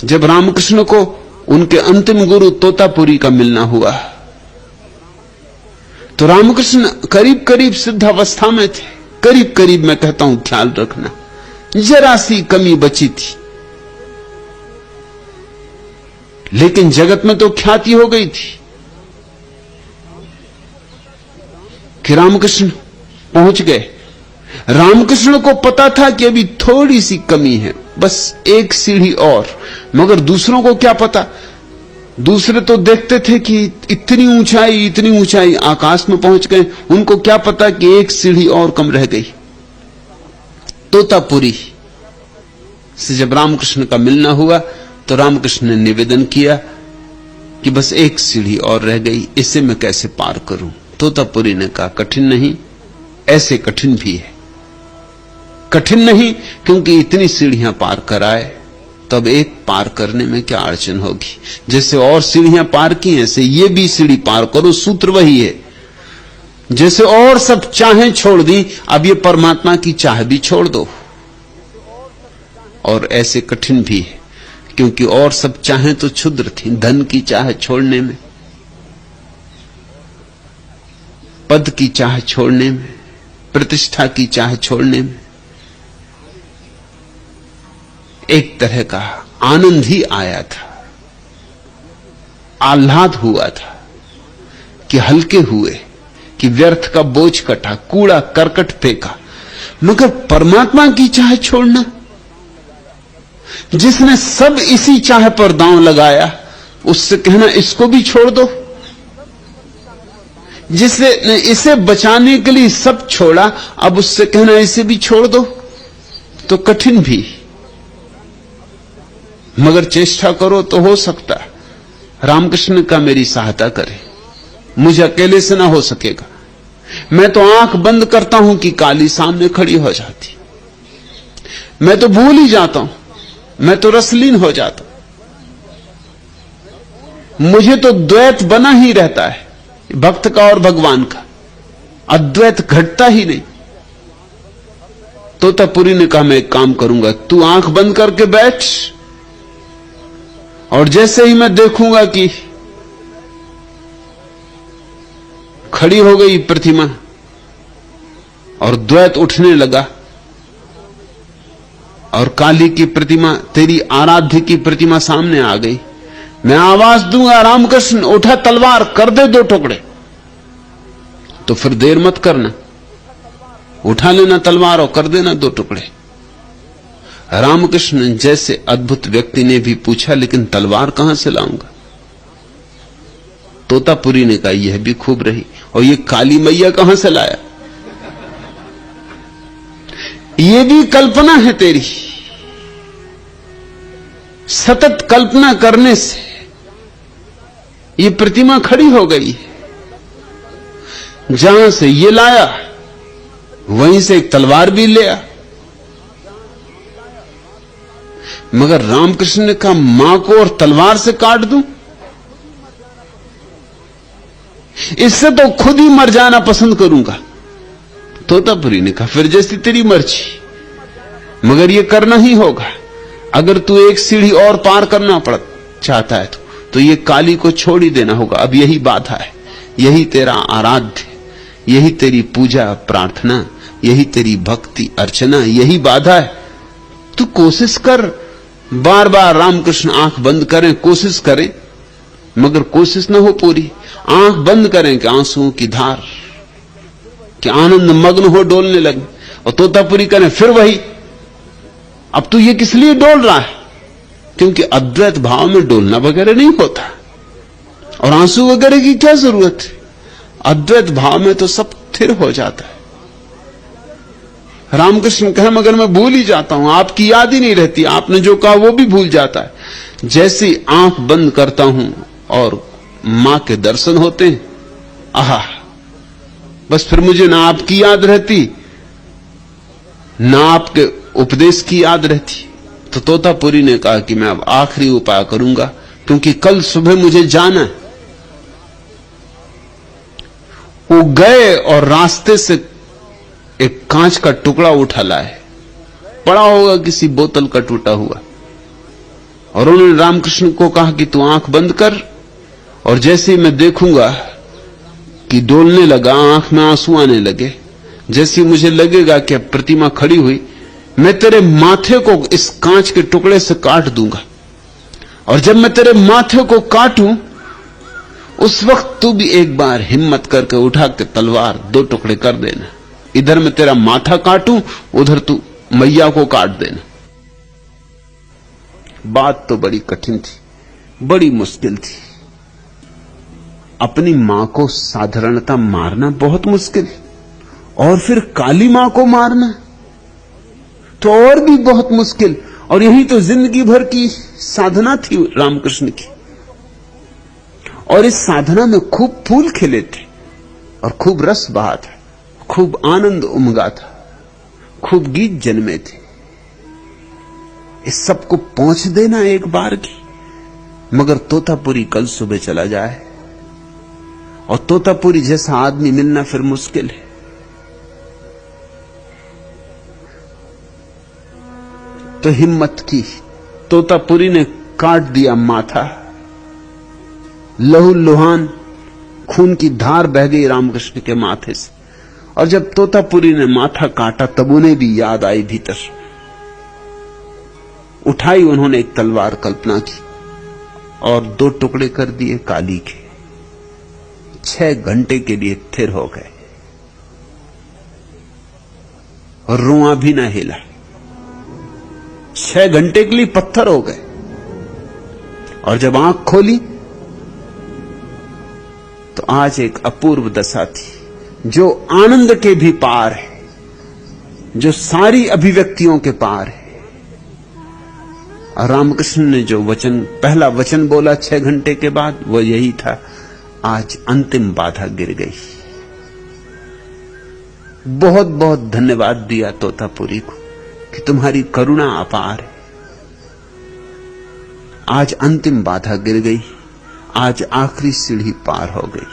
जब रामकृष्ण को उनके अंतिम गुरु तोतापुरी का मिलना हुआ तो रामकृष्ण करीब करीब सिद्धावस्था में थे। करीब करीब मैं कहता हूं, ख्याल रखना, जरा सी कमी बची थी, लेकिन जगत में तो ख्याति हो गई थी कि रामकृष्ण पहुंच गए। रामकृष्ण को पता था कि अभी थोड़ी सी कमी है, बस एक सीढ़ी और, मगर दूसरों को क्या पता। दूसरे तो देखते थे कि इतनी ऊंचाई आकाश में पहुंच गए, उनको क्या पता कि एक सीढ़ी और कम रह गई। तोतापुरी से जब रामकृष्ण का मिलना हुआ तो रामकृष्ण ने निवेदन किया कि बस एक सीढ़ी और रह गई, इसे मैं कैसे पार करूं। तोतापुरी ने कहा, कठिन नहीं, ऐसे कठिन भी है। कठिन नहीं क्योंकि इतनी सीढ़ियां पार कराए, तब एक पार करने में क्या अड़चन होगी। जैसे और सीढ़ियां पार की ऐसे ये भी सीढ़ी पार करो, सूत्र वही है। जैसे और सब चाहें छोड़ दी, अब ये परमात्मा की चाह भी छोड़ दो। और ऐसे कठिन भी है क्योंकि और सब चाहें तो क्षुद्र थी, धन की चाह छोड़ने में, पद की चाह छोड़ने में, प्रतिष्ठा की चाह छोड़ने में एक तरह का आनंद ही आया था, आह्लाद हुआ था कि हल्के हुए, कि व्यर्थ का बोझ कटा, कूड़ा करकट फेंका। मगर परमात्मा की चाह छोड़ना, जिसने सब इसी चाह पर दांव लगाया, उससे कहना इसको भी छोड़ दो। जिसने इसे बचाने के लिए सब छोड़ा, अब उससे कहना इसे भी छोड़ दो, तो कठिन भी, मगर चेष्टा करो तो हो सकता है। रामकृष्ण का मेरी सहायता करे, मुझे अकेले से ना हो सकेगा। मैं तो आंख बंद करता हूं कि काली सामने खड़ी हो जाती, मैं तो भूल ही जाता हूं, मैं तो रसलीन हो जाता हूं। मुझे तो द्वैत बना ही रहता है, भक्त का और भगवान का, अद्वैत घटता ही नहीं। तोतापुरी ने कहा, मैं एक काम करूंगा, तू आंख बंद करके बैठ, और जैसे ही मैं देखूंगा कि खड़ी हो गई प्रतिमा और द्वैत उठने लगा और काली की प्रतिमा, तेरी आराध्य की प्रतिमा सामने आ गई, मैं आवाज दूंगा, रामकृष्ण उठा तलवार, कर दे दो टुकड़े। तो फिर देर मत करना, उठा लेना तलवार और कर देना दो टुकड़े। रामकृष्ण जैसे अद्भुत व्यक्ति ने भी पूछा, लेकिन तलवार कहां से लाऊंगा। तोतापुरी ने कहा, यह भी खूब रही, और ये काली मैया कहां से लाया। ये भी कल्पना है तेरी, सतत कल्पना करने से ये प्रतिमा खड़ी हो गई। जहां से ये लाया वहीं से एक तलवार भी ले आ। मगर रामकृष्ण ने कहा, मां को और तलवार से काट दूं, इससे तो खुद ही मर जाना पसंद करूंगा। तोतापुरी ने कहा, फिर जैसी तेरी मर्जी, मगर ये करना ही होगा। अगर तू एक सीढ़ी और पार करना चाहता है तो ये काली को छोड़ ही देना होगा। अब यही बाधा है, यही तेरा आराध्य, यही तेरी पूजा प्रार्थना, यही तेरी भक्ति अर्चना, यही बाधा है। तू कोशिश कर, बार बार रामकृष्ण आंख बंद करें, कोशिश करें, मगर कोशिश ना हो पूरी। आंख बंद करें कि आंसुओं की धार, कि आनंद मग्न हो डोलने लगे, और तोतापुरी करें फिर वही। अब तू ये किस लिए डोल रहा है? क्योंकि अद्वैत भाव में डोलना वगैरह नहीं होता, और आंसू वगैरह की क्या जरूरत है। अद्वैत भाव में तो सब स्थिर हो जाता है। रामकृष्ण कहे, मगर मैं भूल ही जाता हूं, आपकी याद ही नहीं रहती, आपने जो कहा वो भी भूल जाता है। जैसी आंख बंद करता हूं और मां के दर्शन होते हैं, आहा, बस फिर मुझे ना आपकी याद रहती, ना आपके उपदेश की याद रहती। तो तोतापुरी ने कहा कि मैं अब आखिरी उपाय करूंगा, क्योंकि कल सुबह मुझे जाना है। वो गए और रास्ते से एक कांच का टुकड़ा उठा लाए, पड़ा होगा किसी बोतल का टूटा हुआ, और उन्होंने रामकृष्ण को कहा कि तू आंख बंद कर, और जैसे ही मैं देखूंगा कि डोलने लगा, आंख में आंसू आने लगे, जैसे मुझे लगेगा कि प्रतिमा खड़ी हुई, मैं तेरे माथे को इस कांच के टुकड़े से काट दूंगा, और जब मैं तेरे माथे को काटूं उस वक्त तू भी एक बार हिम्मत करके उठा के तलवार 2 टुकड़े कर देना। इधर मैं तेरा माथा काटूं, उधर तू मैया को काट देना। बात तो बड़ी कठिन थी, बड़ी मुश्किल थी। अपनी मां को साधारणता मारना बहुत मुश्किल, और फिर काली मां को मारना तो और भी बहुत मुश्किल। और यही तो जिंदगी भर की साधना थी रामकृष्ण की, और इस साधना में खूब फूल खिले थे, और खूब रस बहा था, खूब आनंद उमगा था, खूब गीत जन्मे थे। इस सब को पहुंच देना एक बार की, मगर तोतापुरी कल सुबह चला जाए, और तोतापुरी जैसा आदमी मिलना फिर मुश्किल है। तो हिम्मत की, तोतापुरी ने काट दिया माथा, लहू लुहान खून की धार बह गई रामकृष्ण के माथे से। और जब तोतापुरी ने माथा काटा तब उन्हें भी याद आई भीतर, उठाई उन्होंने एक तलवार, कल्पना की, और 2 टुकड़े कर दिए काली के। 6 घंटे के लिए थिर हो गए, और रुआ भी ना हिला। 6 घंटे के लिए पत्थर हो गए, और जब आंख खोली तो आज एक अपूर्व दशा थी, जो आनंद के भी पार है, जो सारी अभिव्यक्तियों के पार है। और रामकृष्ण ने जो वचन, पहला वचन बोला 6 घंटे के बाद, वो यही था, आज अंतिम बाधा गिर गई। बहुत बहुत धन्यवाद दिया तोतापुरी को कि तुम्हारी करुणा अपार है। आज अंतिम बाधा गिर गई, आज आखिरी सीढ़ी पार हो गई।